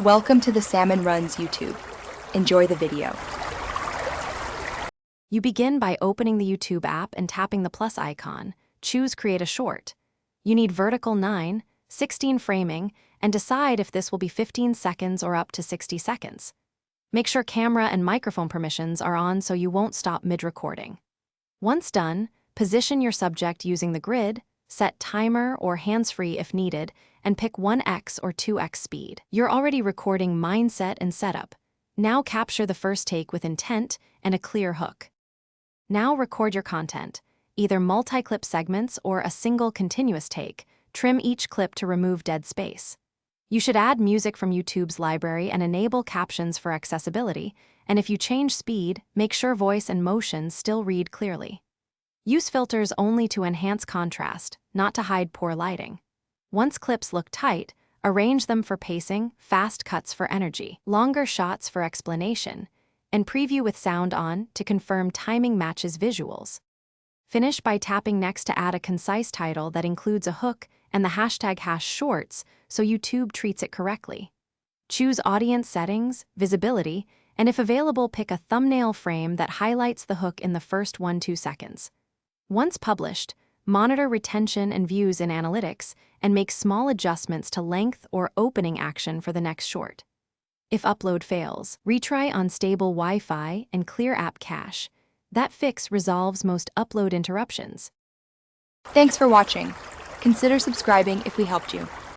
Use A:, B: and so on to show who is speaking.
A: Welcome to the Salmon Runs YouTube. Enjoy the video.
B: You begin by opening the YouTube app and tapping the plus icon. Choose Create a Short. You need vertical 9, 16 framing, and decide if this will be 15 seconds or up to 60 seconds. Make sure camera and microphone permissions are on so you won't stop mid-recording. Once done, position your subject using the grid, set timer or hands-free if needed, and pick 1x or 2x speed. You're already recording mindset and setup. Now capture the first take with intent and a clear hook. Now record your content, either multi-clip segments or a single continuous take. Trim each clip to remove dead space. You should add music from YouTube's library and enable captions for accessibility, and if you change speed, make sure voice and motion still read clearly. Use filters only to enhance contrast, not to hide poor lighting. Once clips look tight, arrange them for pacing, fast cuts for energy, longer shots for explanation, and preview with sound on to confirm timing matches visuals. Finish by tapping next to add a concise title that includes a hook and the hashtag #shorts so YouTube treats it correctly. Choose audience settings, visibility, and if available, pick a thumbnail frame that highlights the hook in the first 1-2 seconds. Once published, monitor retention and views in analytics and make small adjustments to length or opening action for the next short. If upload fails, retry on stable Wi-Fi and clear app cache. That fix resolves most upload interruptions.
A: Thanks for watching. Consider subscribing if we helped you.